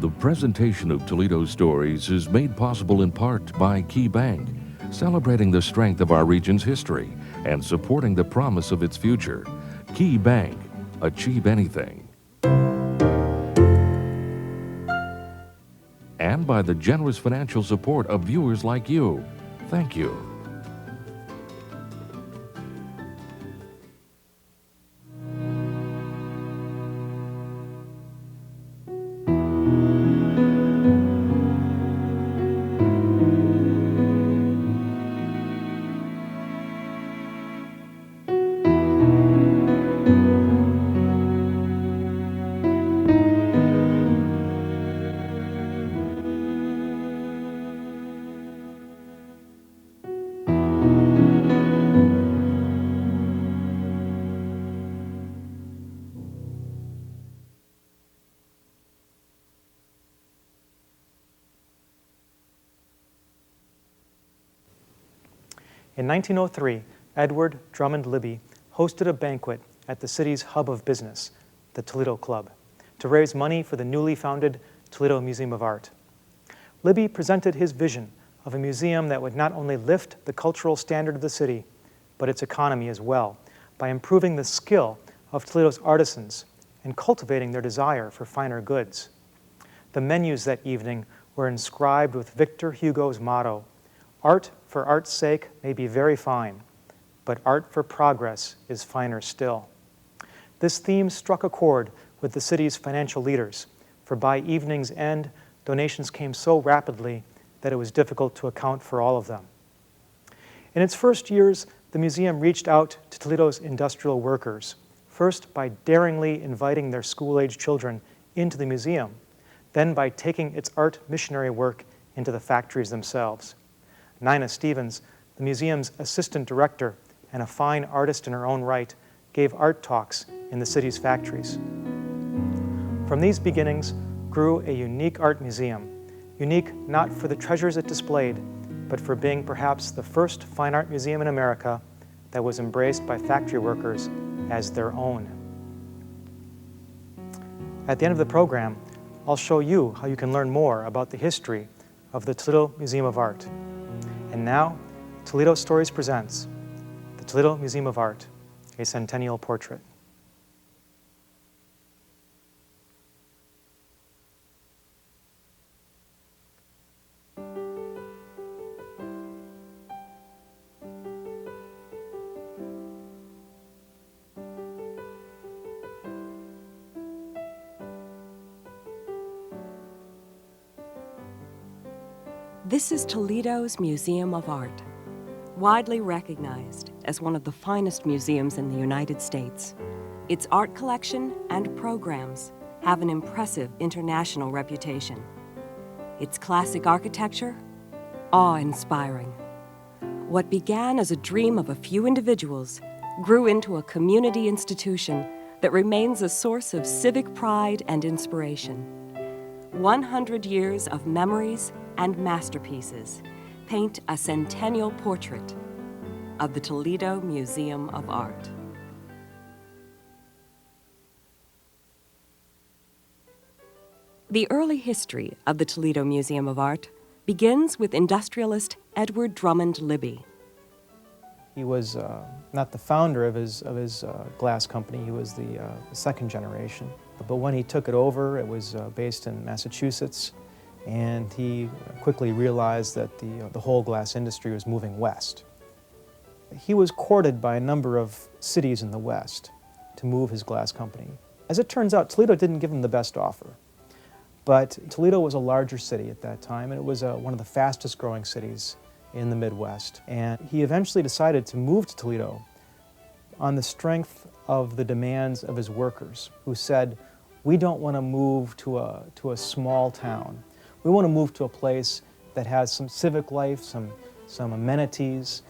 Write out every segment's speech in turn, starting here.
The presentation of Toledo stories is made possible in part by Key Bank, celebrating the strength of our region's history and supporting the promise of its future. Key Bank, achieve anything. And by the generous financial support of viewers like you. Thank you. In 1903, Edward Drummond Libby hosted a banquet at the city's hub of business, the Toledo Club, to raise money for the newly founded Toledo Museum of Art. Libby presented his vision of a museum that would not only lift the cultural standard of the city, but its economy as well, by improving the skill of Toledo's artisans and cultivating their desire for finer goods. The menus that evening were inscribed with Victor Hugo's motto, "Art for art's sake may be very fine, but art for progress is finer still." This theme struck a chord with the city's financial leaders, for by evening's end, donations came so rapidly that it was difficult to account for all of them. In its first years, the museum reached out to Toledo's industrial workers, first by daringly inviting their school-age children into the museum, then by taking its art missionary work into the factories themselves. Nina Stevens, the museum's assistant director and a fine artist in her own right, gave art talks in the city's factories. From these beginnings grew a unique art museum, unique not for the treasures it displayed, but for being perhaps the first fine art museum in America that was embraced by factory workers as their own. At the end of the program, I'll show you how you can learn more about the history of the Toledo Museum of Art. And now, Toledo Stories presents the Toledo Museum of Art, a Centennial Portrait. This is Toledo's Museum of Art, widely recognized as one of the finest museums in the United States. Its art collection and programs have an impressive international reputation. Its classic architecture, awe-inspiring. What began as a dream of a few individuals grew into a community institution that remains a source of civic pride and inspiration. 100 years of memories and masterpieces paint a centennial portrait of the Toledo Museum of Art. The early history of the Toledo Museum of Art begins with industrialist Edward Drummond Libby. He was not the founder of his glass company. He was the second generation. But when he took it over, it was based in Massachusetts, and he quickly realized that the whole glass industry was moving west. He was courted by a number of cities in the west to move his glass company. As it turns out, Toledo didn't give him the best offer. But Toledo was a larger city at that time, and it was one of the fastest growing cities in the Midwest. And he eventually decided to move to Toledo on the strength of the demands of his workers, who said, "We don't want to move to a small town. We want to move to a place that has some civic life, some amenities,"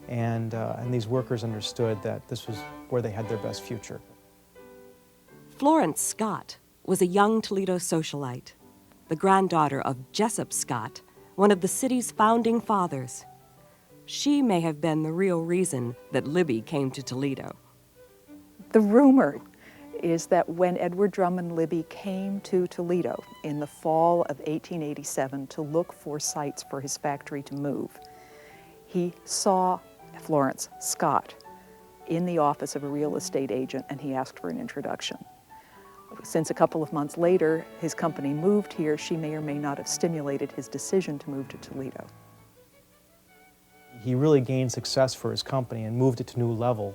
and these workers understood that this was where they had their best future. Florence Scott was a young Toledo socialite, the granddaughter of Jessup Scott, one of the city's founding fathers. She may have been the real reason that Libby came to Toledo. The rumor is that when Edward Drummond Libby came to Toledo in the fall of 1887 to look for sites for his factory to move, he saw Florence Scott in the office of a real estate agent, and he asked for an introduction. Since a couple of months later his company moved here, she may or may not have stimulated his decision to move to Toledo. He really gained success for his company and moved it to a new level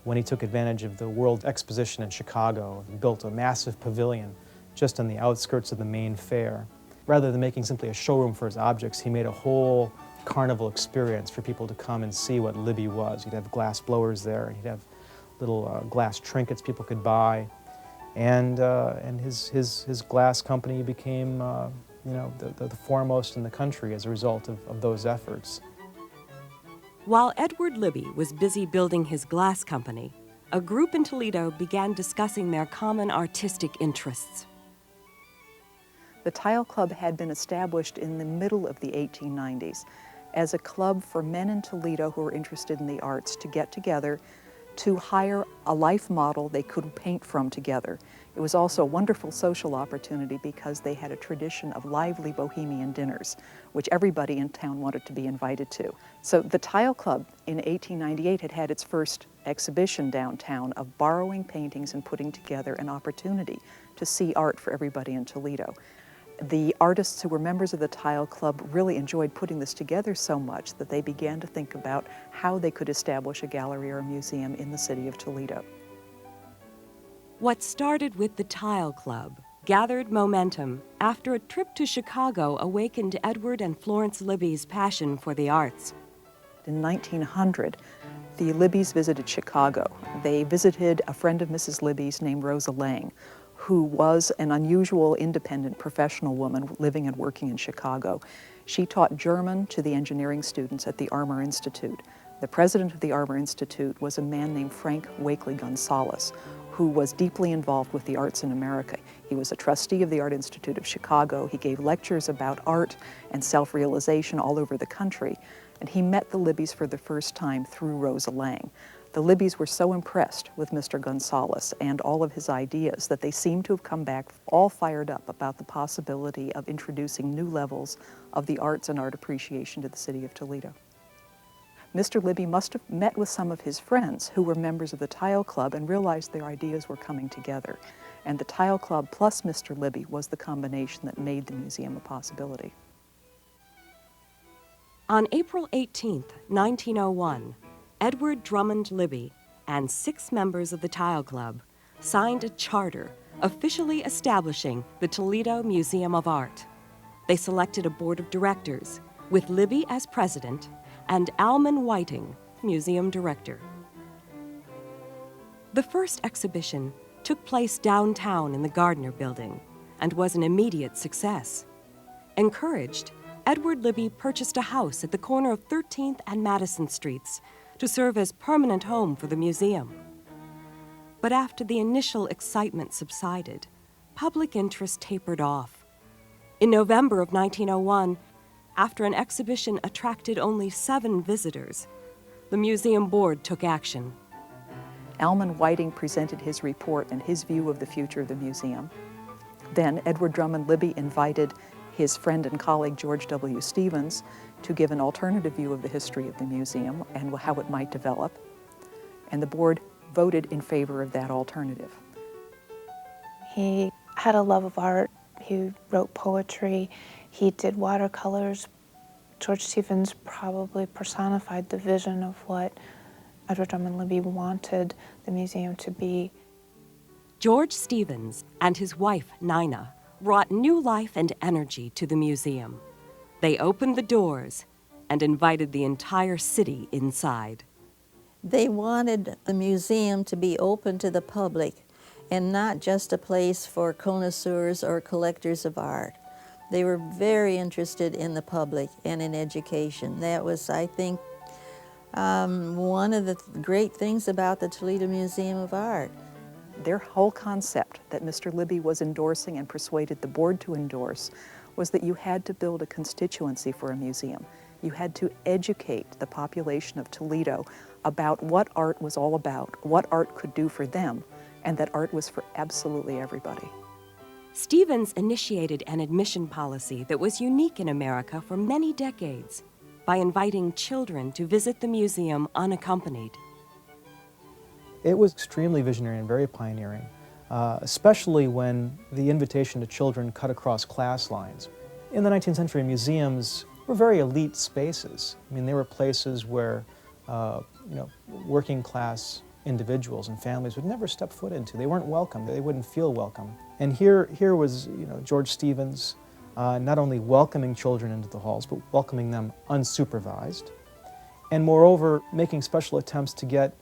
when he took advantage of the World Exposition in Chicago and built a massive pavilion just on the outskirts of the main fair. Rather than making simply a showroom for his objects, he made a whole carnival experience for people to come and see what Libby was. He'd have glass blowers there, and he'd have little glass trinkets people could buy. And his glass company became the foremost in the country as a result of those efforts. While Edward Libby was busy building his glass company, a group in Toledo began discussing their common artistic interests. The Tile Club had been established in the middle of the 1890s as a club for men in Toledo who were interested in the arts to get together to hire a life model they could paint from together. It was also a wonderful social opportunity because they had a tradition of lively bohemian dinners, which everybody in town wanted to be invited to. So the Tile Club in 1898 had had its first exhibition downtown of borrowing paintings and putting together an opportunity to see art for everybody in Toledo. The artists who were members of the Tile Club really enjoyed putting this together so much that they began to think about how they could establish a gallery or a museum in the city of Toledo. What started with the Tile Club gathered momentum after a trip to Chicago awakened Edward and Florence Libby's passion for the arts. In 1900, the Libbys visited Chicago. They visited a friend of Mrs. Libby's named Rosa Lang, who was an unusual, independent, professional woman living and working in Chicago. She taught German to the engineering students at the Armour Institute. The president of the Armour Institute was a man named Frank Wakely Gonzalez, who was deeply involved with the arts in America. He was a trustee of the Art Institute of Chicago. He gave lectures about art and self-realization all over the country, and he met the Libbys for the first time through Rosa Lang. The Libbys were so impressed with Mr. Gonzalez and all of his ideas that they seemed to have come back all fired up about the possibility of introducing new levels of the arts and art appreciation to the city of Toledo. Mr. Libby must have met with some of his friends who were members of the Tile Club and realized their ideas were coming together. And the Tile Club plus Mr. Libby was the combination that made the museum a possibility. On April 18, 1901, Edward Drummond Libby and 6 members of the Tile Club signed a charter officially establishing the Toledo Museum of Art. They selected a board of directors with Libby as president and Alman Whiting, museum director. The first exhibition took place downtown in the Gardner Building and was an immediate success. Encouraged, Edward Libby purchased a house at the corner of 13th and Madison Streets to serve as permanent home for the museum. But after the initial excitement subsided, public interest tapered off. In November of 1901, after an exhibition attracted only 7 visitors, the museum board took action. Alman Whiting presented his report and his view of the future of the museum. Then Edward Drummond Libby invited his friend and colleague George W. Stevens to give an alternative view of the history of the museum and how it might develop. And the board voted in favor of that alternative. He had a love of art. He wrote poetry. He did watercolors. George Stevens probably personified the vision of what Edward Drummond Libby wanted the museum to be. George Stevens and his wife, Nina, brought new life and energy to the museum. They opened the doors and invited the entire city inside. They wanted the museum to be open to the public and not just a place for connoisseurs or collectors of art. They were very interested in the public and in education. That was, I think, one of the great things about the Toledo Museum of Art. Their whole concept that Mr. Libby was endorsing and persuaded the board to endorse was that you had to build a constituency for a museum. You had to educate the population of Toledo about what art was all about, what art could do for them, and that art was for absolutely everybody. Stevens initiated an admission policy that was unique in America for many decades by inviting children to visit the museum unaccompanied. It was extremely visionary and very pioneering, especially when the invitation to children cut across class lines. In the 19th century, museums were very elite spaces. I mean, they were places where working class individuals and families would never step foot into. They weren't welcome. They wouldn't feel welcome. And here was George Stevens not only welcoming children into the halls, but welcoming them unsupervised, and moreover making special attempts to get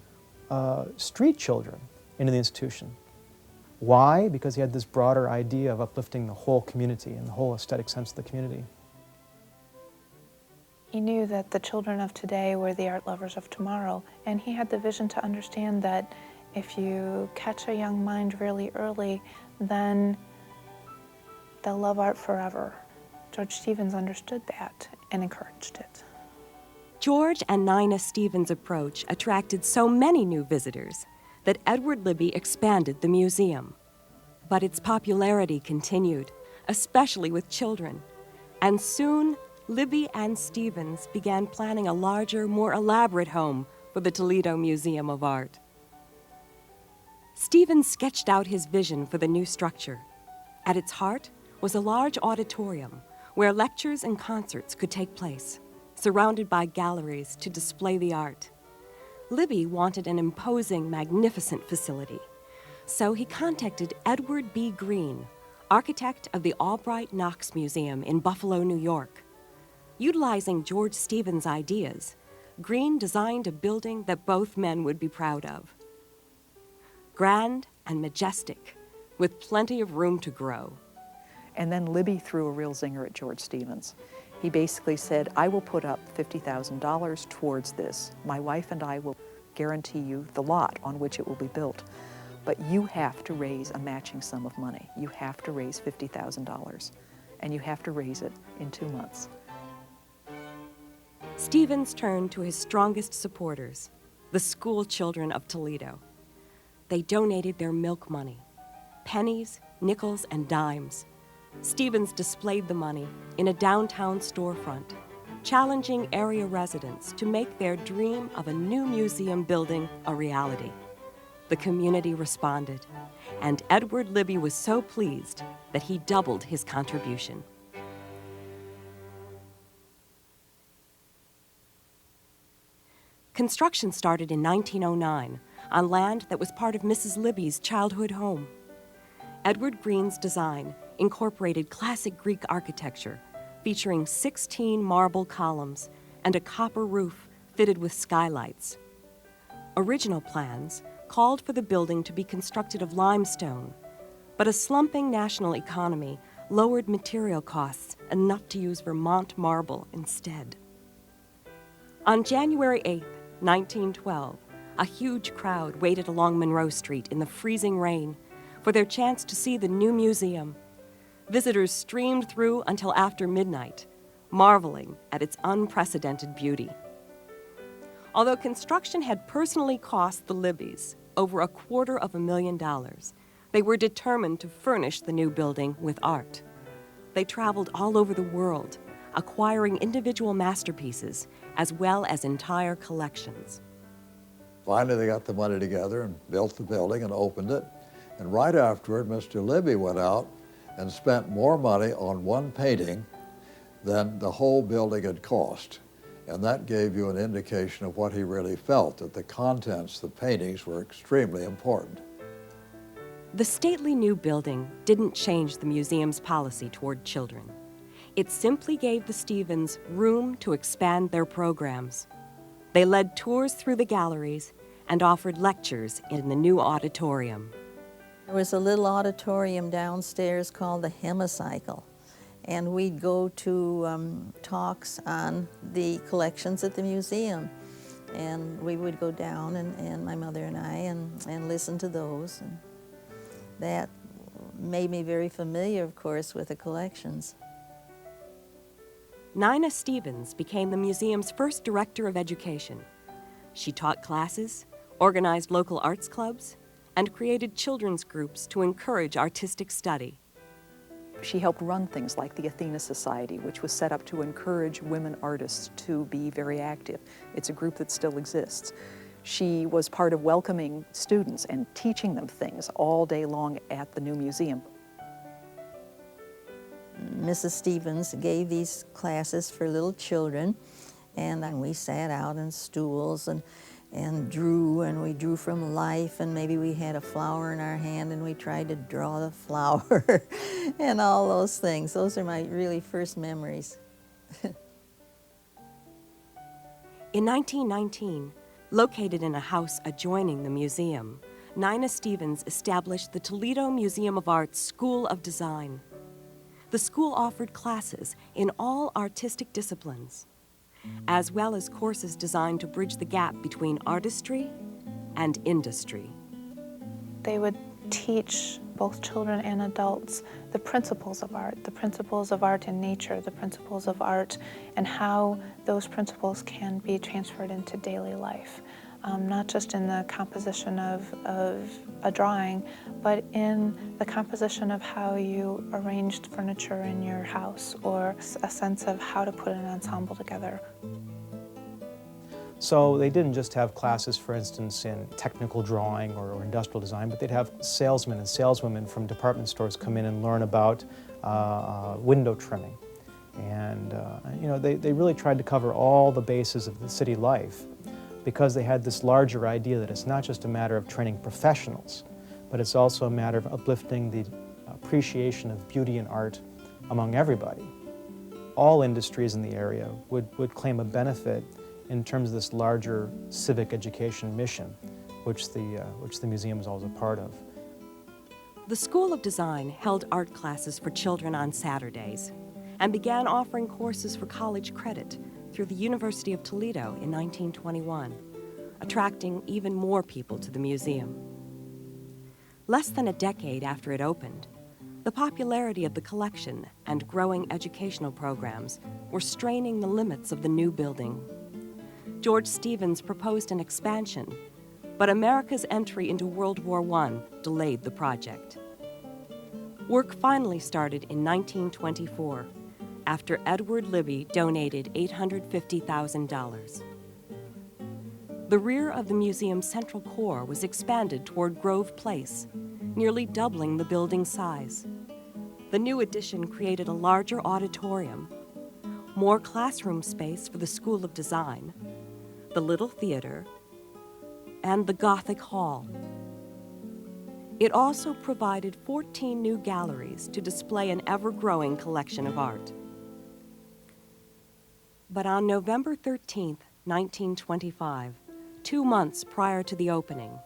street children into the institution. Why? Because he had this broader idea of uplifting the whole community and the whole aesthetic sense of the community. He knew that the children of today were the art lovers of tomorrow, and he had the vision to understand that if you catch a young mind really early, then they'll love art forever. George Stevens understood that and encouraged it. George and Nina Stevens' approach attracted so many new visitors that Edward Libby expanded the museum. But its popularity continued, especially with children, and soon Libby and Stevens began planning a larger, more elaborate home for the Toledo Museum of Art. Stevens sketched out his vision for the new structure. At its heart was a large auditorium where lectures and concerts could take place, surrounded by galleries to display the art. Libby wanted an imposing, magnificent facility, so he contacted Edward B. Green, architect of the Albright Knox Museum in Buffalo, New York. Utilizing George Stevens' ideas, Green designed a building that both men would be proud of. Grand and majestic, with plenty of room to grow. And then Libby threw a real zinger at George Stevens. He basically said, I will put up $50,000 towards this. My wife and I will guarantee you the lot on which it will be built. But you have to raise a matching sum of money. You have to raise $50,000. And you have to raise it in 2 months. Stevens turned to his strongest supporters, the school children of Toledo. They donated their milk money, pennies, nickels, and dimes. Stevens displayed the money in a downtown storefront, challenging area residents to make their dream of a new museum building a reality. The community responded, and Edward Libby was so pleased that he doubled his contribution. Construction started in 1909 on land that was part of Mrs. Libby's childhood home. Edward Green's design incorporated classic Greek architecture, featuring 16 marble columns and a copper roof fitted with skylights. Original plans called for the building to be constructed of limestone, but a slumping national economy lowered material costs enough to use Vermont marble instead. On January 8, 1912, a huge crowd waited along Monroe Street in the freezing rain for their chance to see the new museum. Visitors streamed through until after midnight, marveling at its unprecedented beauty. Although construction had personally cost the Libbys over $250,000, they were determined to furnish the new building with art. They traveled all over the world, acquiring individual masterpieces as well as entire collections. Finally, they got the money together and built the building and opened it. And right afterward, Mr. Libby went out and spent more money on one painting than the whole building had cost. And that gave you an indication of what he really felt, that the contents, the paintings, were extremely important. The stately new building didn't change the museum's policy toward children. It simply gave the Stevens room to expand their programs. They led tours through the galleries and offered lectures in the new auditorium. There was a little auditorium downstairs called the Hemicycle, and we'd go to talks on the collections at the museum. And we would go down, and my mother and I, and listen to those. And that made me very familiar, of course, with the collections. Nina Stevens became the museum's first director of education. She taught classes, organized local arts clubs, and created children's groups to encourage artistic study. She helped run things like the Athena Society, which was set up to encourage women artists to be very active. It's a group that still exists. She was part of welcoming students and teaching them things all day long at the new museum. Mrs. Stevens gave these classes for little children, and then we sat out on stools and drew, and we drew from life, and maybe we had a flower in our hand and we tried to draw the flower and all those things. Those are my really first memories. In 1919, located in a house adjoining the museum, Nina Stevens established the Toledo Museum of Art's School of Design. The school offered classes in all artistic disciplines, as well as courses designed to bridge the gap between artistry and industry. They would teach both children and adults the principles of art in nature, the principles of art, and how those principles can be transferred into daily life. Not just in the composition of a drawing, but in the composition of how you arranged furniture in your house, or a sense of how to put an ensemble together. So they didn't just have classes, for instance, in technical drawing or industrial design, but they'd have salesmen and saleswomen from department stores come in and learn about window trimming. And you know, they really tried to cover all the bases of the city life, because they had this larger idea that it's not just a matter of training professionals, but it's also a matter of uplifting the appreciation of beauty and art among everybody. All industries in the area would claim a benefit in terms of this larger civic education mission, which the museum is always a part of. The School of Design held art classes for children on Saturdays and began offering courses for college credit through the University of Toledo in 1921, attracting even more people to the museum. Less than a decade after it opened, the popularity of the collection and growing educational programs were straining the limits of the new building. George Stevens proposed an expansion, but America's entry into World War I delayed the project. Work finally started in 1924, after Edward Libby donated $850,000. The rear of the museum's central core was expanded toward Grove Place, nearly doubling the building's size. The new addition created a larger auditorium, more classroom space for the School of Design, the Little Theater, and the Gothic Hall. It also provided 14 new galleries to display an ever-growing collection of art. But on November 13, 1925, 2 months prior to the opening,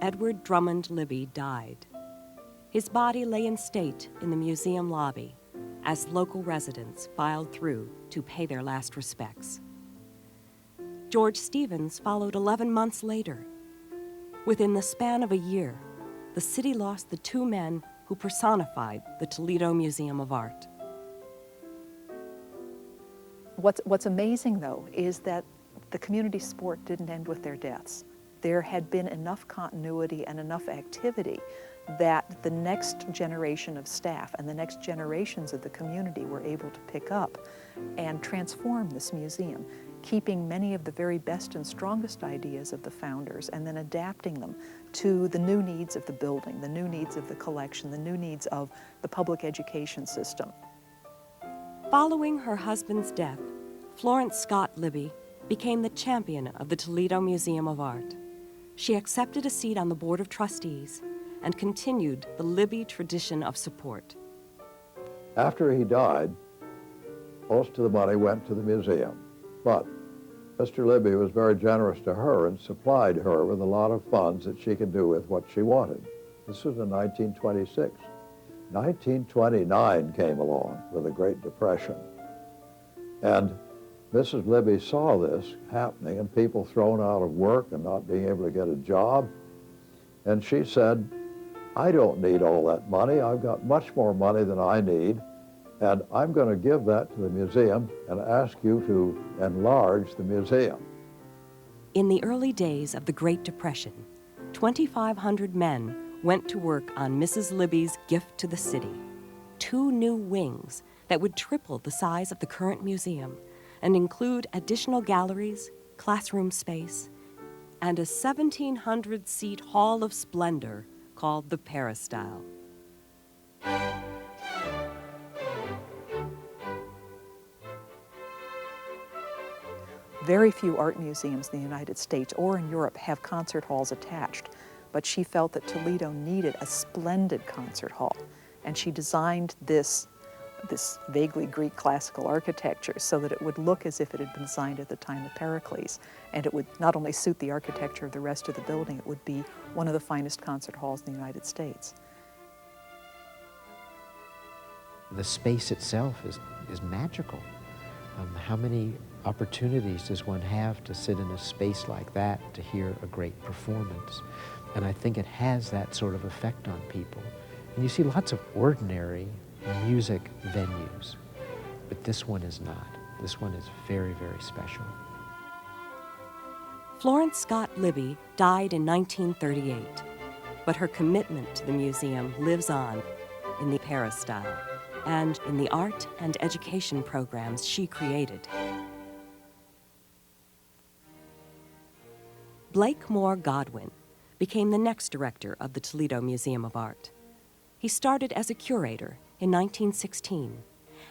Edward Drummond Libby died. His body lay in state in the museum lobby as local residents filed through to pay their last respects. George Stevens followed 11 months later. Within the span of a year, the city lost the 2 men who personified the Toledo Museum of Art. What's amazing, though, is that the community sport didn't end with their deaths. There had been enough continuity and enough activity that the next generation of staff and the next generations of the community were able to pick up and transform this museum, keeping many of the very best and strongest ideas of the founders and then adapting them to the new needs of the building, the new needs of the collection, the new needs of the public education system. Following her husband's death, Florence Scott Libby became the champion of the Toledo Museum of Art. She accepted a seat on the Board of Trustees and continued the Libby tradition of support. After he died, most of the money went to the museum, but Mr. Libby was very generous to her and supplied her with a lot of funds that she could do with what she wanted. This was in 1926. 1929 came along with the Great Depression, and Mrs. Libby saw this happening and people thrown out of work and not being able to get a job, and she said, I don't need all that money. I've got much more money than I need, and I'm going to give that to the museum and ask you to enlarge the museum. In the early days of the Great Depression, 2,500 men went to work on Mrs. Libby's gift to the city, 2 new wings that would triple the size of the current museum and include additional galleries, classroom space, and a 1,700-seat hall of splendor called the Peristyle. Very few art museums in the United States or in Europe have concert halls attached, but she felt that Toledo needed a splendid concert hall, and she designed this vaguely Greek classical architecture so that it would look as if it had been designed at the time of Pericles, and it would not only suit the architecture of the rest of the building, it would be one of the finest concert halls in the United States. The space itself is magical. How many opportunities does one have to sit in a space like that to hear a great performance? And I think it has that sort of effect on people. And you see lots of ordinary music venues, but this one is not. This one is very, very special. Florence Scott Libby died in 1938, but her commitment to the museum lives on in the Peristyle and in the art and education programs she created. Blake Moore Godwin became the next director of the Toledo Museum of Art. He started as a curator in 1916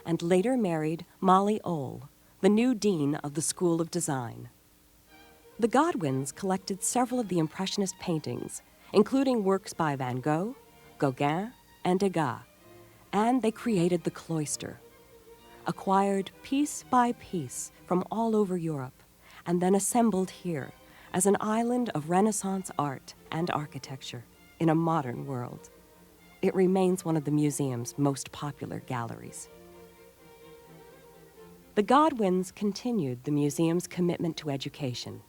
and later married Molly Ohl, the new dean of the School of Design. The Godwins collected several of the Impressionist paintings, including works by Van Gogh, Gauguin, and Degas, and they created the cloister, acquired piece by piece from all over Europe, and then assembled here as an island of Renaissance art and architecture in a modern world. It remains one of the museum's most popular galleries. The Godwins continued the museum's commitment to education,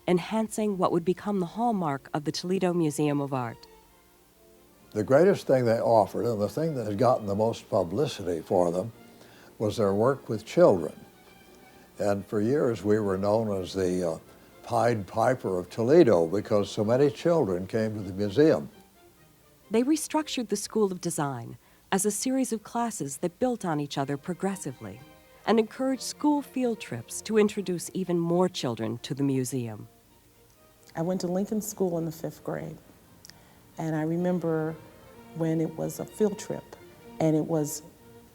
enhancing what would become the hallmark of the Toledo Museum of Art. The greatest thing they offered, and the thing that has gotten the most publicity for them, was their work with children. And for years we were known as the Pied Piper of Toledo because so many children came to the museum. They restructured the School of Design as a series of classes that built on each other progressively and encouraged school field trips to introduce even more children to the museum. I went to Lincoln School in the 5th grade, and I remember when it was a field trip, and it was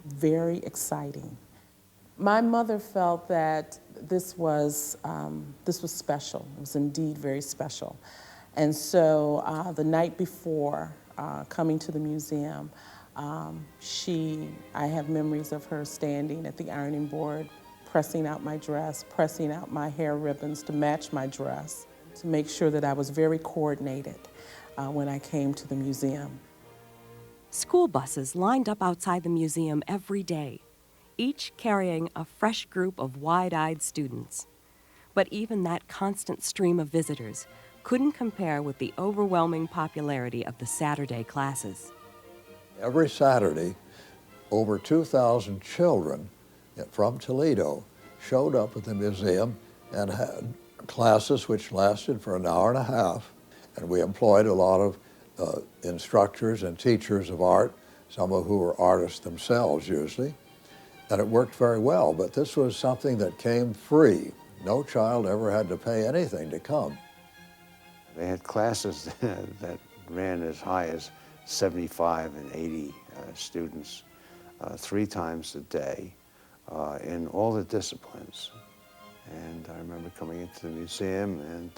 very exciting. My mother felt that this was special. It was indeed very special. And so the night before coming to the museum, I have memories of her standing at the ironing board, pressing out my dress, pressing out my hair ribbons to match my dress, to make sure that I was very coordinated when I came to the museum. School buses lined up outside the museum every day, each carrying a fresh group of wide-eyed students. But even that constant stream of visitors couldn't compare with the overwhelming popularity of the Saturday classes. Every Saturday, over 2,000 children from Toledo showed up at the museum and had classes which lasted for an hour and a half. And we employed a lot of instructors and teachers of art, some of who were artists themselves usually. And it worked very well, but this was something that came free. No child ever had to pay anything to come. They had classes that ran as high as 75 and 80 students 3 times a day in all the disciplines. And I remember coming into the museum, and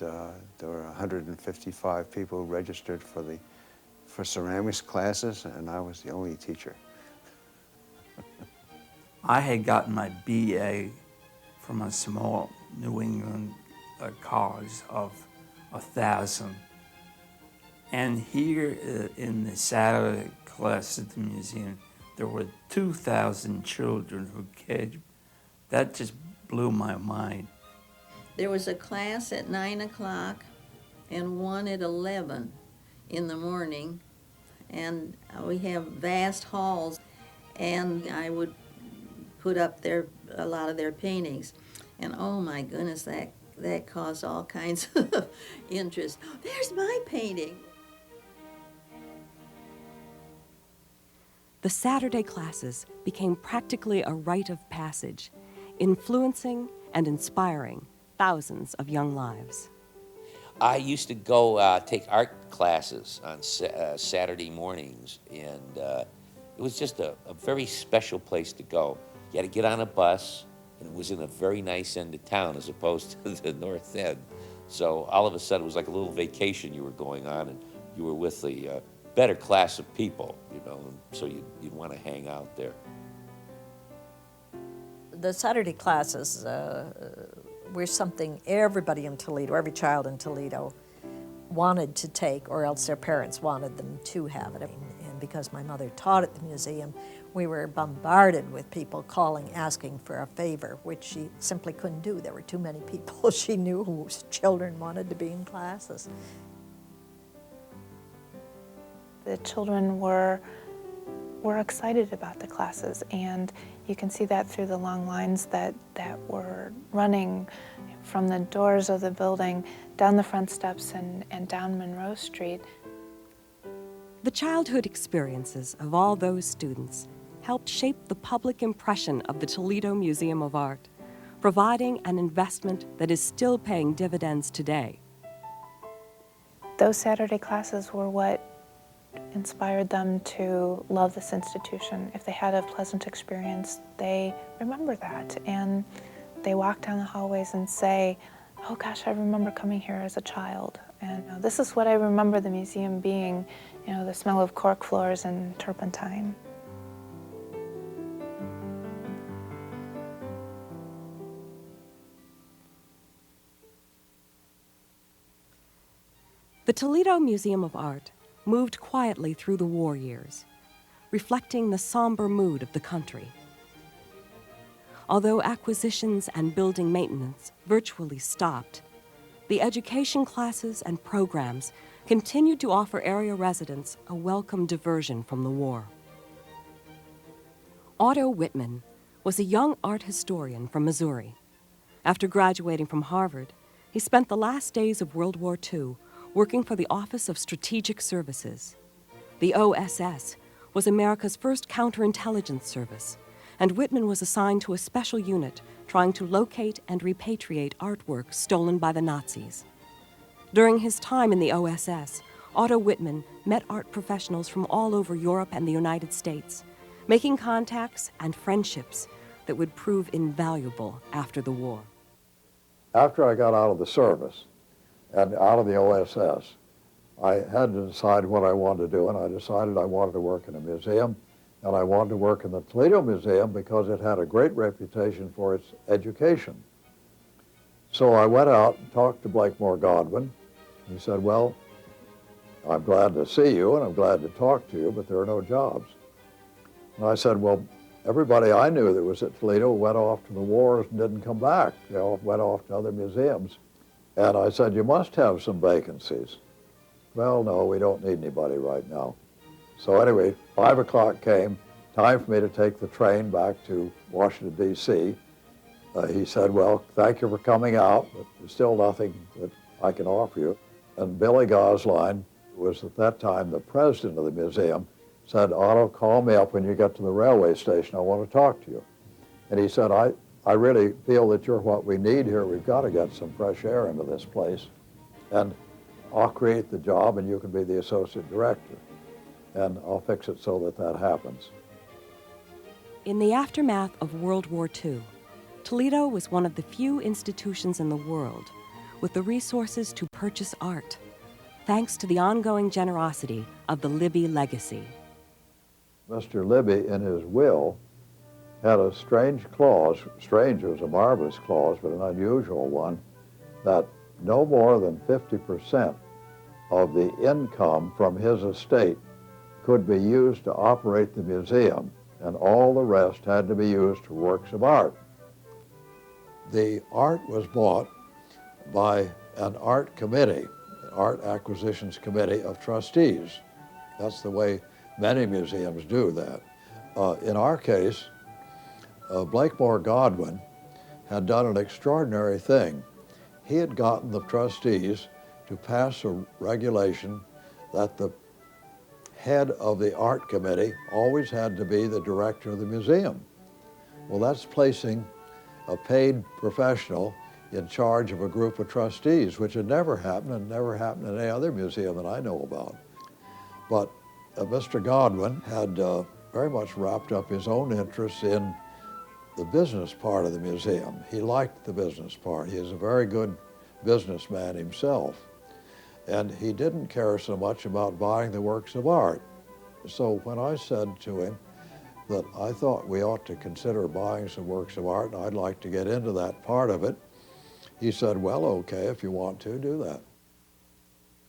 there were 155 people registered for ceramics classes, and I was the only teacher. I had gotten my BA from a small New England college of 1,000. And here in the Saturday class at the museum, there were 2,000 children who came. That just blew my mind. There was a class at 9 o'clock and one at 11 in the morning. And we have vast halls, and I would put up a lot of their paintings. And oh my goodness, that that caused all kinds of interest. There's my painting. The Saturday classes became practically a rite of passage, influencing and inspiring thousands of young lives. I used to go take art classes on Saturday mornings, and it was just a very special place to go. You had to get on a bus, and it was in a very nice end of town as opposed to the north end. So all of a sudden, it was like a little vacation you were going on, and you were with the better class of people, you know, and so you'd want to hang out there. The Saturday classes were something everybody in Toledo, every child in Toledo, wanted to take, or else their parents wanted them to have it. And because my mother taught at the museum, we were bombarded with people calling, asking for a favor, which she simply couldn't do. There were too many people she knew whose children wanted to be in classes. The children were excited about the classes, and you can see that through the long lines that were running from the doors of the building down the front steps and down Monroe Street. The childhood experiences of all those students helped shape the public impression of the Toledo Museum of Art, providing an investment that is still paying dividends today. Those Saturday classes were what inspired them to love this institution. If they had a pleasant experience, they remember that, and they walk down the hallways and say, oh gosh, I remember coming here as a child, and this is what I remember the museum being, you know, the smell of cork floors and turpentine. The Toledo Museum of Art moved quietly through the war years, reflecting the somber mood of the country. Although acquisitions and building maintenance virtually stopped, the education classes and programs continued to offer area residents a welcome diversion from the war. Otto Whitman was a young art historian from Missouri. After graduating from Harvard, he spent the last days of World War II working for the Office of Strategic Services. The OSS was America's first counterintelligence service, and Whitman was assigned to a special unit trying to locate and repatriate artwork stolen by the Nazis. During his time in the OSS, Otto Whitman met art professionals from all over Europe and the United States, making contacts and friendships that would prove invaluable after the war. After I got out of the service and out of the OSS, I had to decide what I wanted to do, and I decided I wanted to work in a museum, and I wanted to work in the Toledo Museum because it had a great reputation for its education. So I went out and talked to Blakemore Godwin. He said, well, I'm glad to see you and I'm glad to talk to you, but there are no jobs. And I said, well, everybody I knew that was at Toledo went off to the wars and didn't come back. They all went off to other museums. And I said, you must have some vacancies. Well, no, we don't need anybody right now. So anyway, 5 o'clock came, time for me to take the train back to Washington, D.C. He said, well, thank you for coming out, but there's still nothing that I can offer you. And Billy Gosline, who was at that time the president of the museum, said, Otto, call me up when you get to the railway station. I want to talk to you. And he said, I really feel that you're what we need here. We've got to get some fresh air into this place. And I'll create the job and you can be the associate director. And I'll fix it so that that happens. In the aftermath of World War II, Toledo was one of the few institutions in the world with the resources to purchase art, thanks to the ongoing generosity of the Libby legacy. Mr. Libby, in his will, had a strange clause, strange, it was a marvelous clause, but an unusual one, that no more than 50% of the income from his estate could be used to operate the museum, and all the rest had to be used for works of art. The art was bought by an art committee, an art acquisitions committee of trustees. That's the way many museums do that. In our case, Blakemore Godwin had done an extraordinary thing. He had gotten the trustees to pass a regulation that the head of the art committee always had to be the director of the museum. Well, that's placing a paid professional in charge of a group of trustees, which had never happened and never happened in any other museum that I know about. But Mr. Godwin had very much wrapped up his own interests in the business part of the museum. He liked the business part. He is a very good businessman himself. And he didn't care so much about buying the works of art. So when I said to him that I thought we ought to consider buying some works of art and I'd like to get into that part of it, he said, well, okay, if you want to, do that.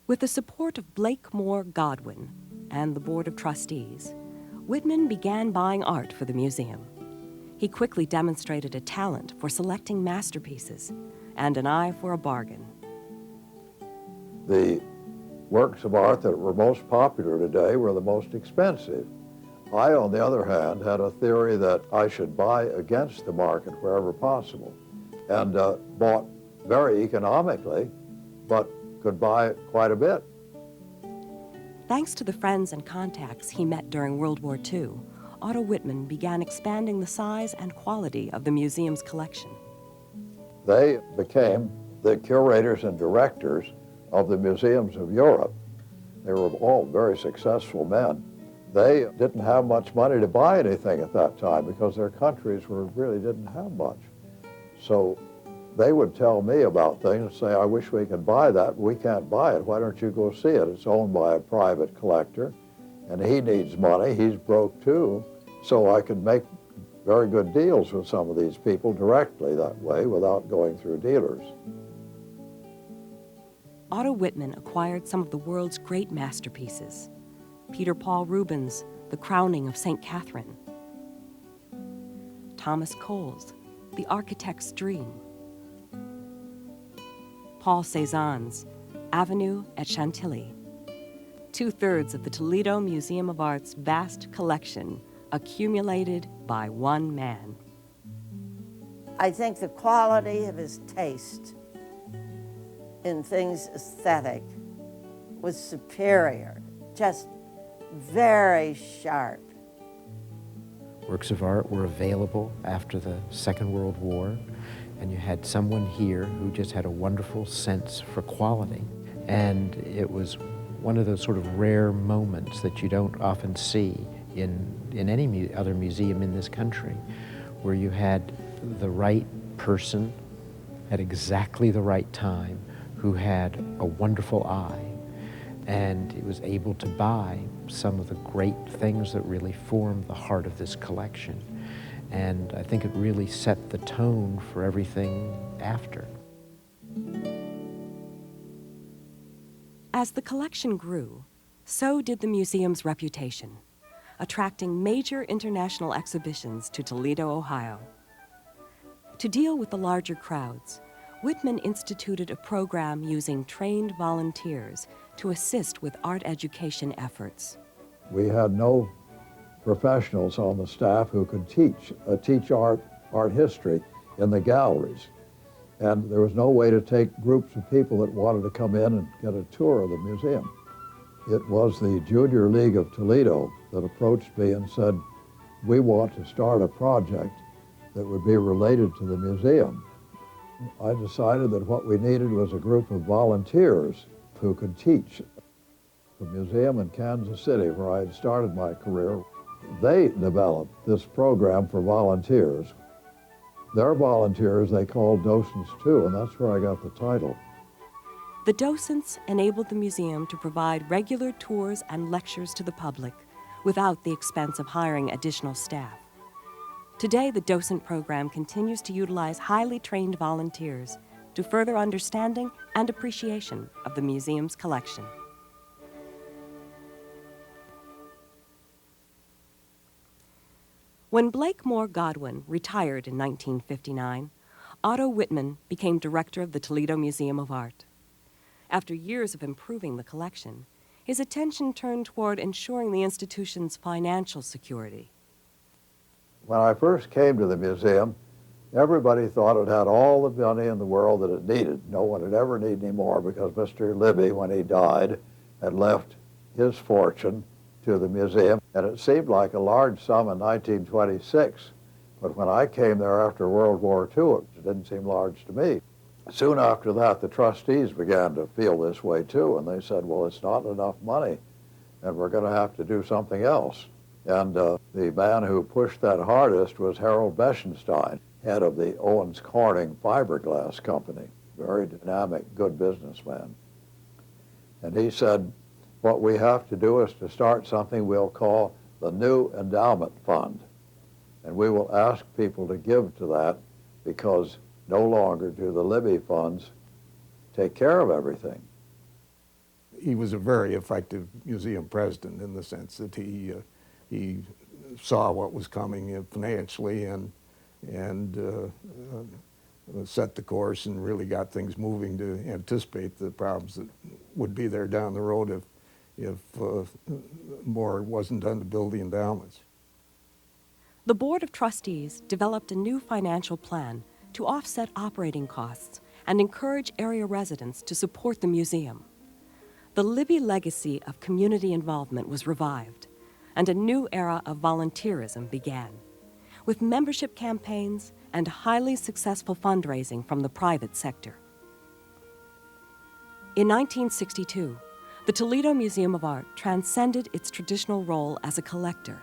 With the support of Blakemore Godwin and the Board of Trustees, Whitman began buying art for the museum. He quickly demonstrated a talent for selecting masterpieces and an eye for a bargain. The works of art that were most popular today were the most expensive. I, on the other hand, had a theory that I should buy against the market wherever possible, and bought very economically, but could buy quite a bit. Thanks to the friends and contacts he met during World War II, Otto Whitman began expanding the size and quality of the museum's collection. They became the curators and directors of the museums of Europe. They were all very successful men. They didn't have much money to buy anything at that time because their countries really didn't have much. So they would tell me about things and say, I wish we could buy that, but we can't buy it. Why don't you go see it? It's owned by a private collector, and he needs money. He's broke too. So I could make very good deals with some of these people directly that way without going through dealers. Otto Whitman acquired some of the world's great masterpieces. Peter Paul Rubens' The Crowning of St. Catherine. Thomas Cole's The Architect's Dream. Paul Cézanne's Avenue at Chantilly. 2/3 of the Toledo Museum of Art's vast collection accumulated by one man. I think the quality of his taste in things aesthetic was superior, just very sharp. Works of art were available after the Second World War, and you had someone here who just had a wonderful sense for quality. And it was one of those sort of rare moments that you don't often see in any other museum in this country, where you had the right person at exactly the right time who had a wonderful eye, and it was able to buy some of the great things that really formed the heart of this collection. And I think it really set the tone for everything after. As the collection grew, so did the museum's reputation, attracting major international exhibitions to Toledo, Ohio. To deal with the larger crowds, Whitman instituted a program using trained volunteers to assist with art education efforts. We had no professionals on the staff who could teach art history in the galleries. And there was no way to take groups of people that wanted to come in and get a tour of the museum. It was the Junior League of Toledo that approached me and said, we want to start a project that would be related to the museum. I decided that what we needed was a group of volunteers who could teach. The museum in Kansas City, where I had started my career, they developed this program for volunteers. Their volunteers they called docents too, and that's where I got the title. The docents enabled the museum to provide regular tours and lectures to the public without the expense of hiring additional staff. Today, the docent program continues to utilize highly trained volunteers to further understanding and appreciation of the museum's collection. When Blakemore Godwin retired in 1959, Otto Whitman became director of the Toledo Museum of Art. After years of improving the collection, his attention turned toward ensuring the institution's financial security. When I first came to the museum, Everybody thought it had all the money in the world that it needed. No one would ever need any more because Mr. Libby, when he died, had left his fortune to the museum. And it seemed like a large sum in 1926. But when I came there after World War II, it didn't seem large to me. Soon after that, the trustees began to feel this way too, and they said, well, it's not enough money, and we're going to have to do something else. And the man who pushed that hardest was Harold Beschenstein, head of the Owens Corning fiberglass company, very dynamic, good businessman. And he said, what we have to do is to start something we'll call the New Endowment Fund. And we will ask people to give to that because no longer do the Libby funds take care of everything. He was a very effective museum president in the sense that he saw what was coming financially and set the course and really got things moving to anticipate the problems that would be there down the road if more wasn't done to build the endowments. The Board of Trustees developed a new financial plan to offset operating costs and encourage area residents to support the museum. The Libby legacy of community involvement was revived, and a new era of volunteerism began, with membership campaigns and highly successful fundraising from the private sector. In 1962, the Toledo Museum of Art transcended its traditional role as a collector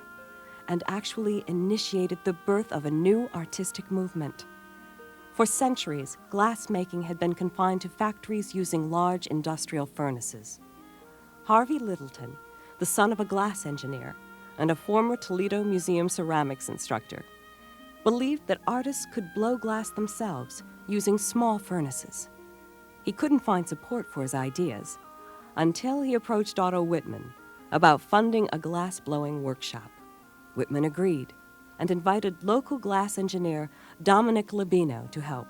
and actually initiated the birth of a new artistic movement. For centuries, glassmaking had been confined to factories using large industrial furnaces. Harvey Littleton, the son of a glass engineer and a former Toledo Museum ceramics instructor, believed that artists could blow glass themselves using small furnaces. He couldn't find support for his ideas until he approached Otto Whitman about funding a glass-blowing workshop. Whitman agreed and invited local glass engineer Dominic Labino to help.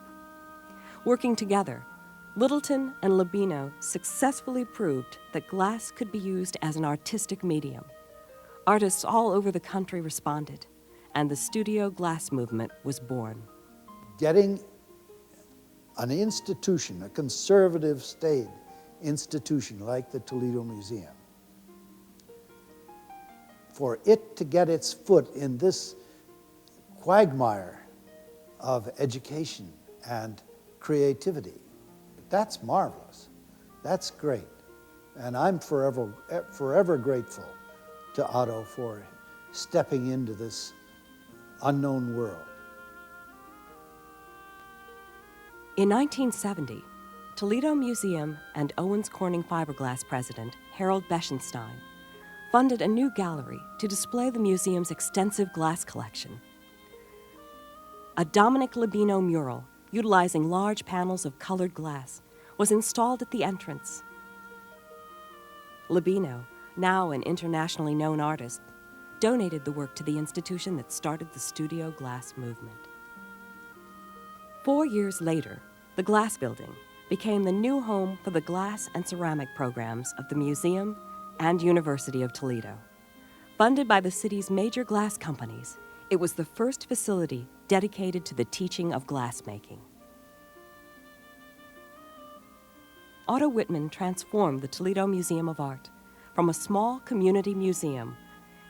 Working together, Littleton and Labino successfully proved that glass could be used as an artistic medium. Artists all over the country responded, and the studio glass movement was born. Getting an institution, a conservative state institution like the Toledo Museum, for it to get its foot in this quagmire of education and creativity, that's marvelous. That's great. And I'm forever grateful to Otto for stepping into this unknown world. In 1970, Toledo Museum and Owens Corning Fiberglass president Harold Beschenstein funded a new gallery to display the museum's extensive glass collection. A Dominic Labino mural, utilizing large panels of colored glass, was installed at the entrance. Labino, now an internationally known artist, donated the work to the institution that started the studio glass movement. 4 years later, the Glass Building became the new home for the glass and ceramic programs of the museum and University of Toledo. Funded by the city's major glass companies, it was the first facility dedicated to the teaching of glassmaking. Otto Whitman transformed the Toledo Museum of Art from a small community museum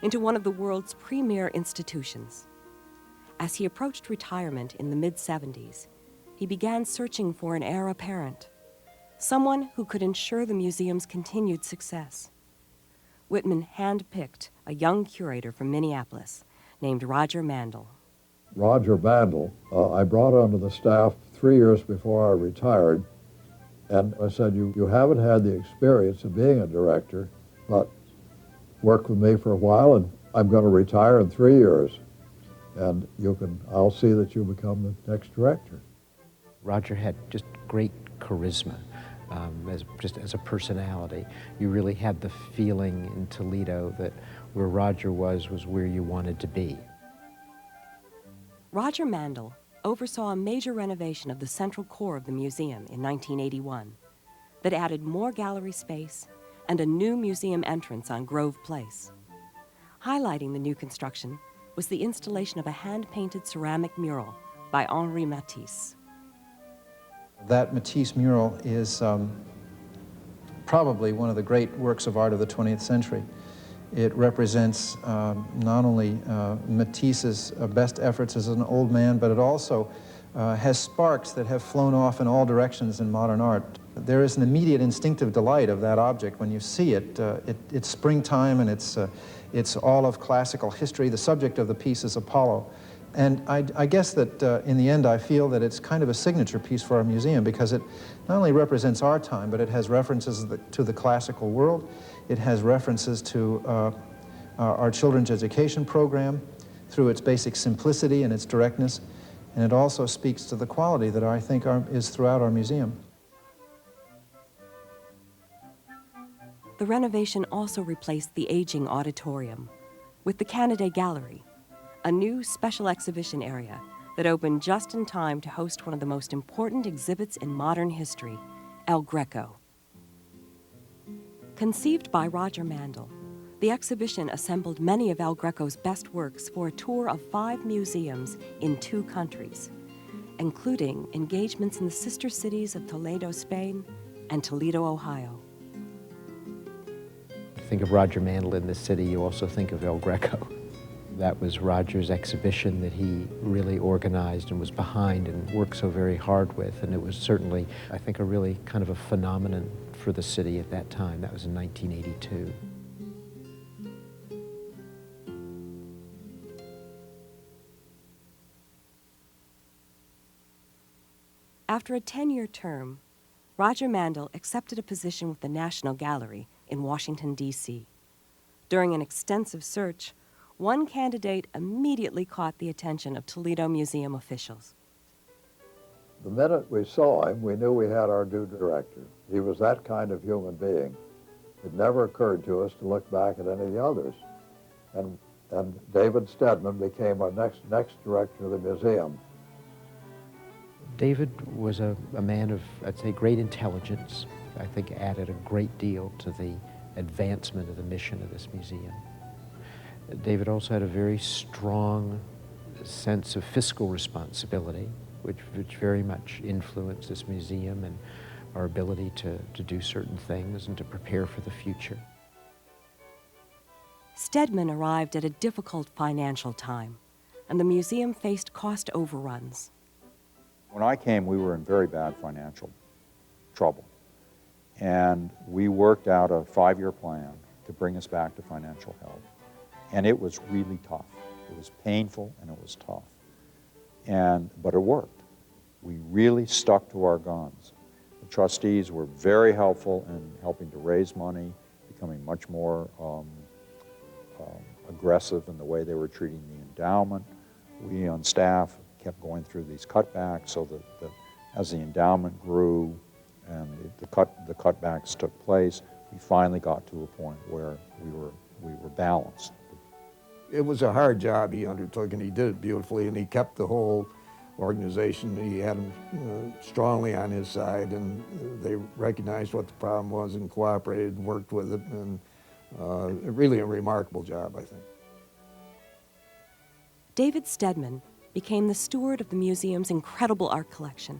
into one of the world's premier institutions. As he approached retirement in the mid-70s, he began searching for an heir apparent, someone who could ensure the museum's continued success. Whitman handpicked a young curator from Minneapolis named Roger Mandel. Roger Mandel, I brought onto the staff 3 years before I retired, and I said, you haven't had the experience of being a director, but work with me for a while, and I'm going to retire in 3 years, and I'll see that you become the next director. Roger had just great charisma. As a personality. You really had the feeling in Toledo that where Roger was where you wanted to be. Roger Mandel oversaw a major renovation of the central core of the museum in 1981 that added more gallery space and a new museum entrance on Grove Place. Highlighting the new construction was the installation of a hand-painted ceramic mural by Henri Matisse. That Matisse mural is probably one of the great works of art of the 20th century. It represents not only Matisse's best efforts as an old man, but it also has sparks that have flown off in all directions in modern art. There is an immediate instinctive delight of that object when you see it. It's springtime and it's all of classical history. The subject of the piece is Apollo. And I guess that in the end I feel that it's kind of a signature piece for our museum because it not only represents our time, but it has references to the classical world. It has references to our children's education program through its basic simplicity and its directness. And it also speaks to the quality that I think is throughout our museum. The renovation also replaced the aging auditorium with the Canada Gallery, a new special exhibition area that opened just in time to host one of the most important exhibits in modern history, El Greco. Conceived by Roger Mandel, the exhibition assembled many of El Greco's best works for a tour of 5 museums in 2 countries, including engagements in the sister cities of Toledo, Spain, and Toledo, Ohio. Think of Roger Mandel in this city, you also think of El Greco. That was Roger's exhibition that he really organized and was behind and worked so very hard with, and it was certainly, I think, a really kind of a phenomenon for the city at that time. That was in 1982. After a 10-year term, Roger Mandel accepted a position with the National Gallery in Washington, D.C. During an extensive search, one candidate immediately caught the attention of Toledo Museum officials. The minute we saw him, we knew we had our new director. He was that kind of human being. It never occurred to us to look back at any of the others. And David Stedman became our next director of the museum. David was a man of, I'd say, great intelligence. I think added a great deal to the advancement of the mission of this museum. David also had a very strong sense of fiscal responsibility, which very much influenced this museum and our ability to do certain things and to prepare for the future. Stedman arrived at a difficult financial time, and the museum faced cost overruns. When I came, we were in very bad financial trouble. And we worked out a 5-year plan to bring us back to financial health. And it was really tough. It was painful and it was tough. But it worked. We really stuck to our guns. The trustees were very helpful in helping to raise money, becoming much more aggressive in the way they were treating the endowment. We on staff kept going through these cutbacks so that as the endowment grew and the cutbacks took place, we finally got to a point where we were balanced. It was a hard job he undertook, and he did it beautifully, and he kept the whole organization. He had them strongly on his side, and they recognized what the problem was and cooperated and worked with it, and really a remarkable job, I think. David Stedman became the steward of the museum's incredible art collection,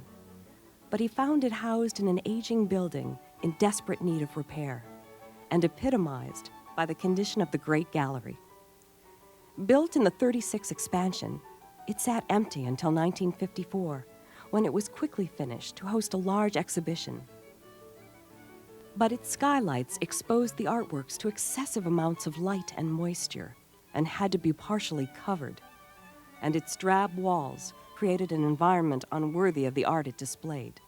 but he found it housed in an aging building in desperate need of repair and epitomized by the condition of the Great Gallery. Built in the '36 expansion, it sat empty until 1954, when it was quickly finished to host a large exhibition. But its skylights exposed the artworks to excessive amounts of light and moisture and had to be partially covered, and its drab walls created an environment unworthy of the art it displayed.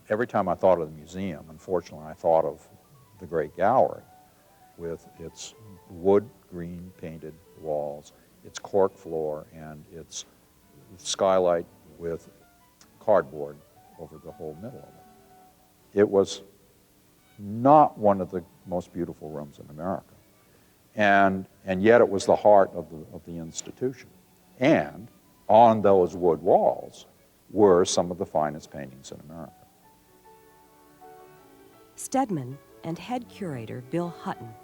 Every time I thought of the museum, unfortunately, I thought of the Great Gallery with its wood green painted walls, its cork floor, and its skylight with cardboard over the whole middle of it. It was not one of the most beautiful rooms in America. And yet it was the heart of the institution. And on those wood walls were some of the finest paintings in America. Stedman and head curator Bill Hutton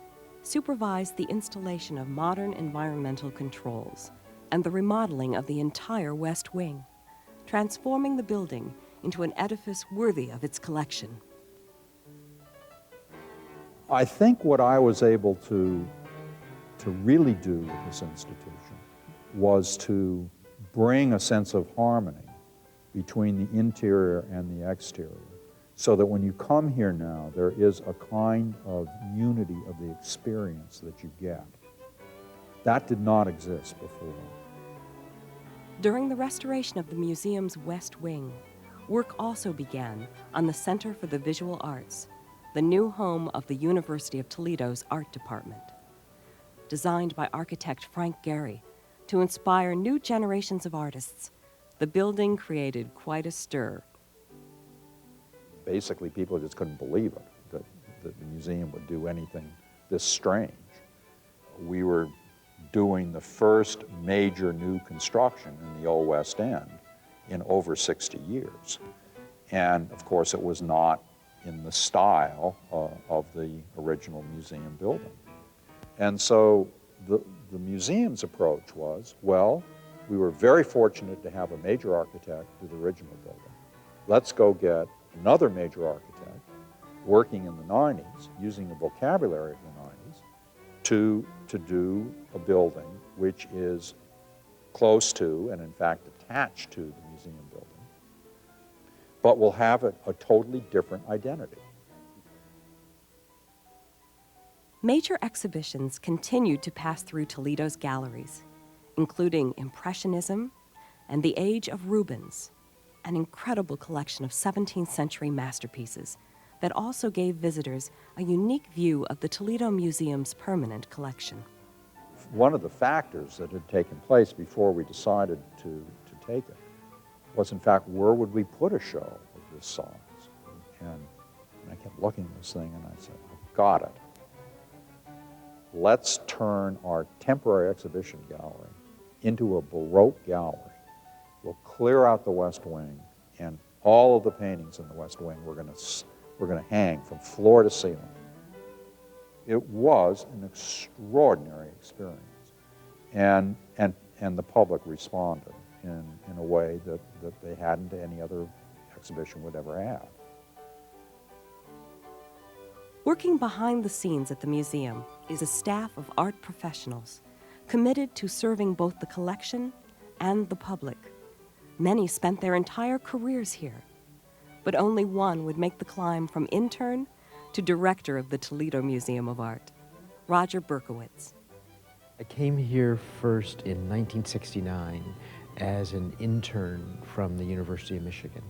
supervised the installation of modern environmental controls and the remodeling of the entire West Wing. transforming the building into an edifice worthy of its collection. I think what I was able to really do with this institution was to bring a sense of harmony between the interior and the exterior, so that when you come here now, there is a kind of unity of the experience that you get. That did not exist before. During the restoration of the museum's West Wing, work also began on the Center for the Visual Arts, the new home of the University of Toledo's art department. Designed by architect Frank Gehry to inspire new generations of artists, the building created quite a stir. Basically, people just couldn't believe it, that the museum would do anything this strange. We were doing the first major new construction in the Old West End in over 60 years. And of course, it was not in the style of the original museum building. And so the museum's approach was, well, we were very fortunate to have a major architect do the original building. Let's go get another major architect working in the 90s, using the vocabulary of the 90s, to do a building which is close to, and in fact attached to, the museum building, but will have a totally different identity. Major exhibitions continued to pass through Toledo's galleries, including Impressionism and the Age of Rubens, an incredible collection of 17th century masterpieces that also gave visitors a unique view of the Toledo Museum's permanent collection. One of the factors that had taken place before we decided to take it was, in fact, where would we put a show of this size? And I kept looking at this thing and I said, I've got it. Let's turn our temporary exhibition gallery into a Baroque gallery. We'll clear out the West Wing, and all of the paintings in the West Wing we're going to hang from floor to ceiling. It was an extraordinary experience, and the public responded in a way that they hadn't any other exhibition would ever have. Working behind the scenes at the museum is a staff of art professionals committed to serving both the collection and the public. Many spent their entire careers here, but only one would make the climb from intern to director of the Toledo Museum of Art, Roger Berkowitz. I came here first in 1969 as an intern from the University of Michigan.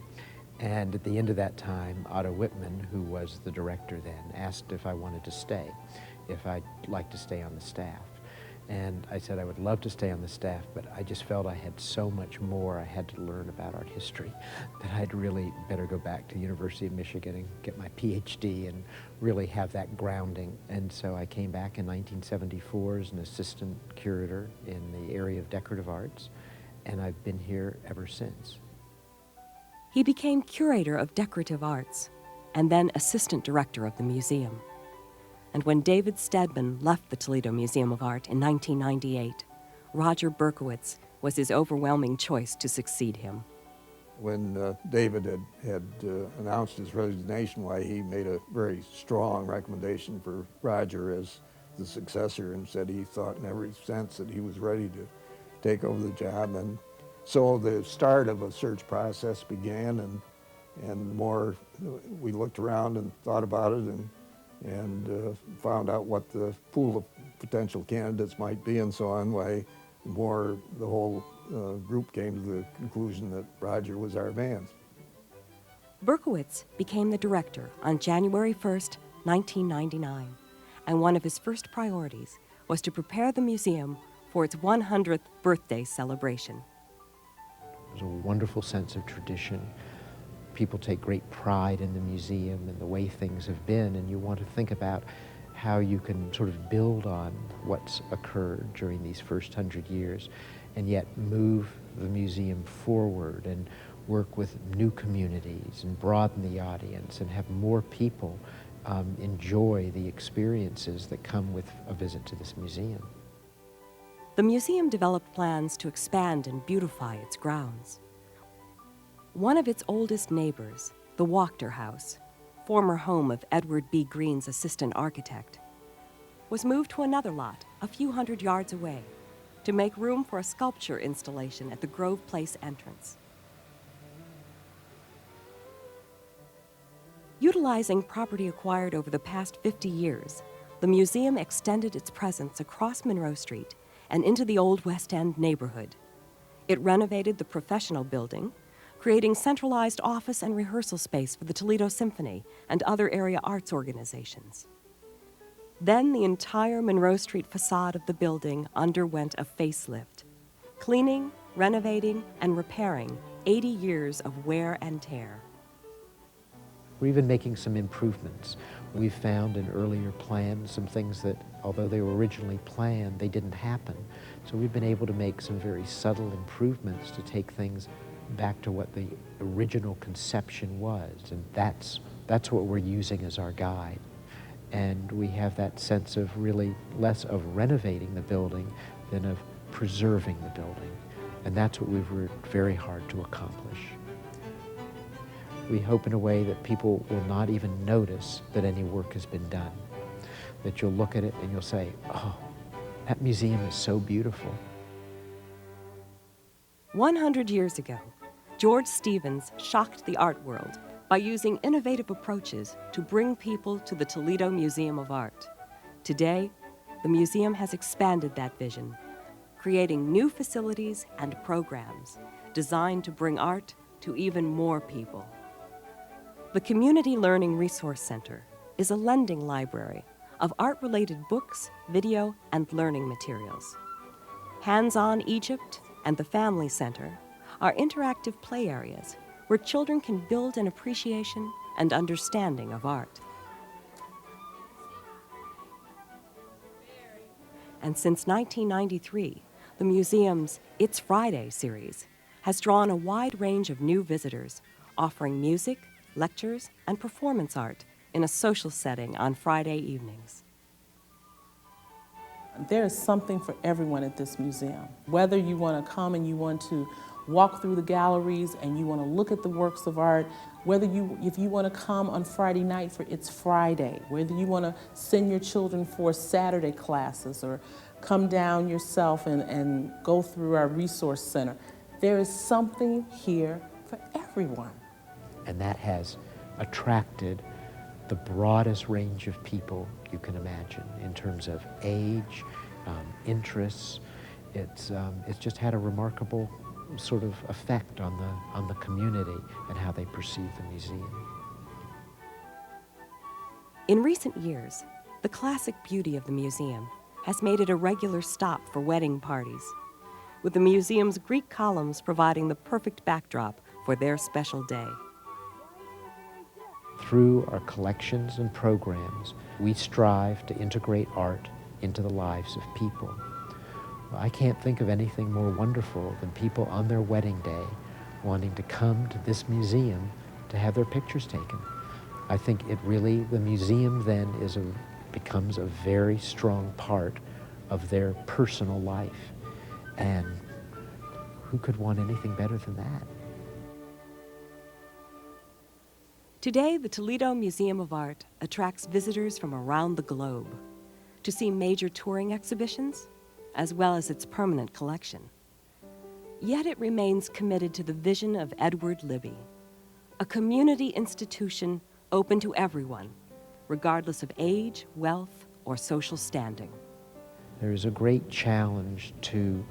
And at the end of that time, Otto Whitman, who was the director then, asked if I wanted to stay, if I'd like to stay on the staff. And I said I would love to stay on the staff, but I just felt I had so much more I had to learn about art history that I'd really better go back to the University of Michigan and get my PhD and really have that grounding. And so I came back in 1974 as an assistant curator in the area of decorative arts, and I've been here ever since. He became curator of decorative arts and then assistant director of the museum. And when David Stedman left the Toledo Museum of Art in 1998, Roger Berkowitz was his overwhelming choice to succeed him. When David had announced his resignation, he made a very strong recommendation for Roger as the successor and said he thought in every sense that he was ready to take over the job. And so the start of a search process began, and the more we looked around and thought about it and found out what the pool of potential candidates might be and so on, the more the whole group came to the conclusion that Roger was our man. Berkowitz became the director on January 1st, 1999, and one of his first priorities was to prepare the museum for its 100th birthday celebration. There's a wonderful sense of tradition. People take great pride in the museum and the way things have been, and you want to think about how you can sort of build on what's occurred during these first 100 years and yet move the museum forward and work with new communities and broaden the audience and have more people enjoy the experiences that come with a visit to this museum. The museum developed plans to expand and beautify its grounds. One of its oldest neighbors, the Wachter House, former home of Edward B. Green's assistant architect, was moved to another lot a few hundred yards away to make room for a sculpture installation at the Grove Place entrance. Utilizing property acquired over the past 50 years, the museum extended its presence across Monroe Street and into the Old West End neighborhood. It renovated the professional building, creating centralized office and rehearsal space for the Toledo Symphony and other area arts organizations. Then the entire Monroe Street facade of the building underwent a facelift, cleaning, renovating, and repairing 80 years of wear and tear. We're even making some improvements. We found in earlier plans some things that, although they were originally planned, they didn't happen. So we've been able to make some very subtle improvements to take things back to what the original conception was, and that's what we're using as our guide. And we have that sense of really less of renovating the building than of preserving the building. And that's what we've worked very hard to accomplish. We hope in a way that people will not even notice that any work has been done. That you'll look at it and you'll say, oh, that museum is so beautiful. 100 years ago, George Stevens shocked the art world by using innovative approaches to bring people to the Toledo Museum of Art. Today, the museum has expanded that vision, creating new facilities and programs designed to bring art to even more people. The Community Learning Resource Center is a lending library of art-related books, video, and learning materials. Hands-on Egypt and the Family Center are interactive play areas where children can build an appreciation and understanding of art. And since 1993, the museum's It's Friday series has drawn a wide range of new visitors, offering music, lectures, and performance art in a social setting on Friday evenings. There is something for everyone at this museum. Whether you want to come and you want to walk through the galleries and you want to look at the works of art, if you want to come on Friday night for It's Friday, whether you want to send your children for Saturday classes or come down yourself and go through our resource center, there is something here for everyone. And that has attracted the broadest range of people you can imagine in terms of age, interests. It's just had a remarkable sort of effect on the community and how they perceive the museum. In recent years, the classic beauty of the museum has made it a regular stop for wedding parties, with the museum's Greek columns providing the perfect backdrop for their special day. Through our collections and programs, we strive to integrate art into the lives of people. I can't think of anything more wonderful than people on their wedding day wanting to come to this museum to have their pictures taken. I think the museum then becomes a very strong part of their personal life. And who could want anything better than that? Today, the Toledo Museum of Art attracts visitors from around the globe to see major touring exhibitions, as well as its permanent collection. Yet it remains committed to the vision of Edward Libby, a community institution open to everyone, regardless of age, wealth, or social standing. There is a great challenge to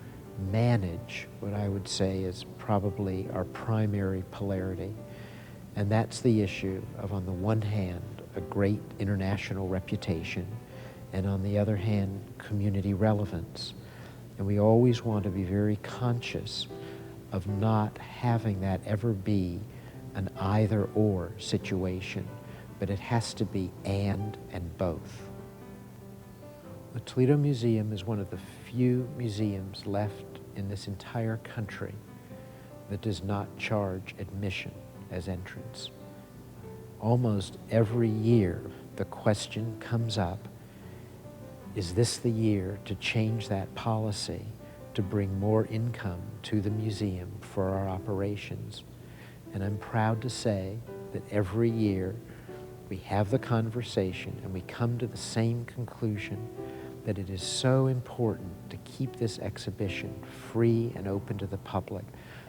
manage what I would say is probably our primary polarity. And that's the issue of, on the one hand, a great international reputation, and on the other hand, community relevance. And we always want to be very conscious of not having that ever be an either-or situation, but it has to be and both. The Toledo Museum is one of the few museums left in this entire country that does not charge admission as entrance. Almost every year, the question comes up, is this the year to change that policy to bring more income to the museum for our operations? And I'm proud to say that every year we have the conversation and we come to the same conclusion that it is so important to keep this exhibition free and open to the public.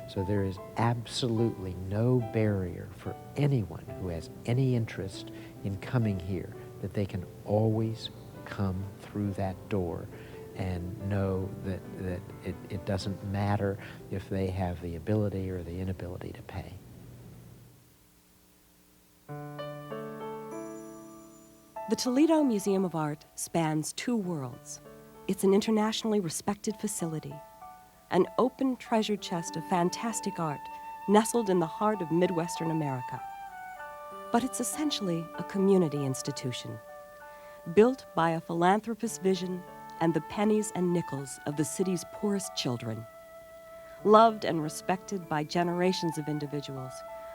So there is absolutely no barrier for anyone who has any interest in coming here, that they can always come through that door and know that it doesn't matter if they have the ability or the inability to pay. The Toledo Museum of Art spans two worlds. It's an internationally respected facility, an open treasure chest of fantastic art nestled in the heart of Midwestern America. But it's essentially a community institution, built by a philanthropist's vision and the pennies and nickels of the city's poorest children, loved and respected by generations of individuals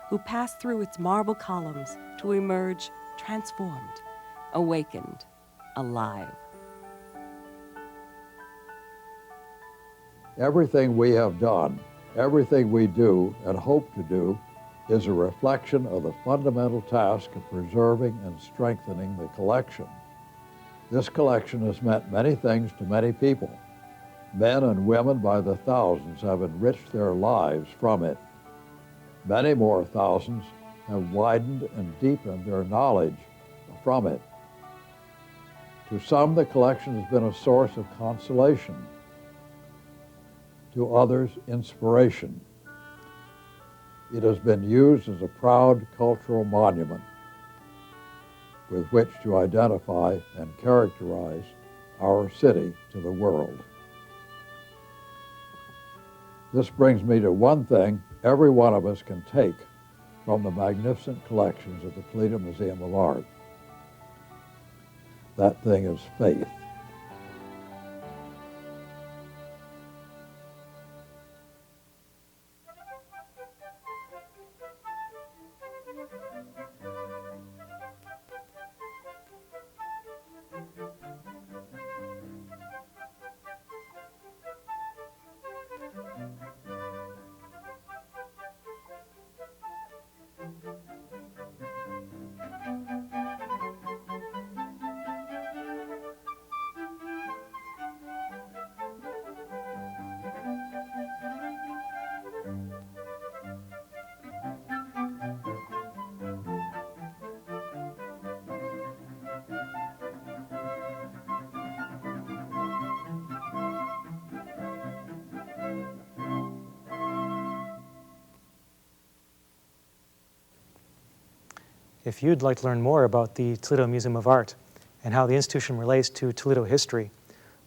who pass through its marble columns to emerge transformed, awakened, alive. Everything we have done, everything we do and hope to do is a reflection of the fundamental task of preserving and strengthening the collection. This collection has meant many things to many people. Men and women by the thousands have enriched their lives from it. Many more thousands have widened and deepened their knowledge from it. To some, the collection has been a source of consolation. To others, inspiration. It has been used as a proud cultural monument with which to identify and characterize our city to the world. This brings me to one thing every one of us can take from the magnificent collections of the Toledo Museum of Art. That thing is faith. If you'd like to learn more about the Toledo Museum of Art and how the institution relates to Toledo history,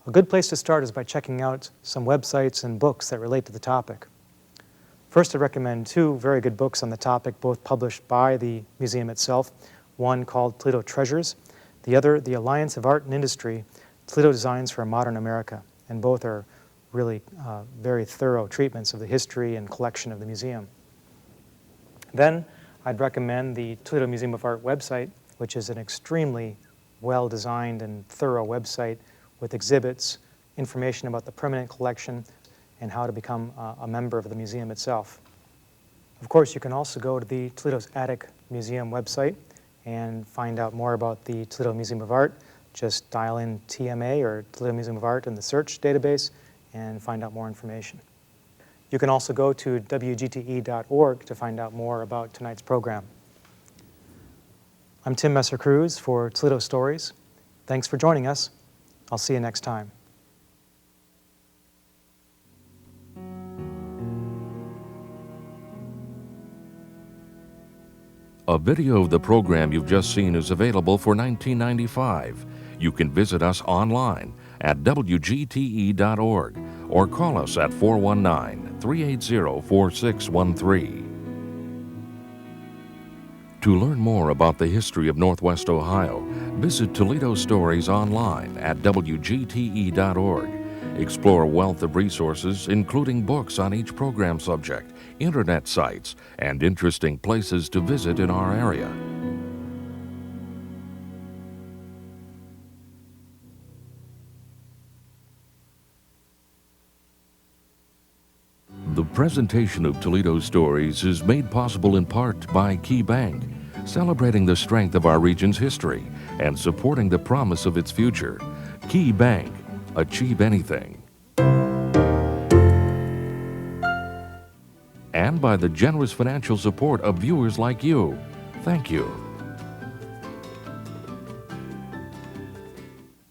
a good place to start is by checking out some websites and books that relate to the topic. First, I recommend two very good books on the topic, both published by the museum itself. One called Toledo Treasures, the other, The Alliance of Art and Industry, Toledo Designs for a Modern America. And both are really very thorough treatments of the history and collection of the museum. Then, I'd recommend the Toledo Museum of Art website, which is an extremely well-designed and thorough website with exhibits, information about the permanent collection, and how to become a member of the museum itself. Of course, you can also go to the Toledo's Attic Museum website and find out more about the Toledo Museum of Art. Just dial in TMA or Toledo Museum of Art in the search database and find out more information. You can also go to WGTE.org to find out more about tonight's program. I'm Tim Messer-Cruz for Toledo Stories. Thanks for joining us. I'll see you next time. A video of the program you've just seen is available for $19.95. You can visit us online at WGTE.org or call us at 419-380-4613. To learn more about the history of Northwest Ohio, visit Toledo Stories online at WGTE.org. Explore a wealth of resources, including books on each program subject, internet sites, and interesting places to visit in our area. The presentation of Toledo Stories is made possible in part by Key Bank, celebrating the strength of our region's history and supporting the promise of its future. Key Bank, achieve anything. And by the generous financial support of viewers like you. Thank you.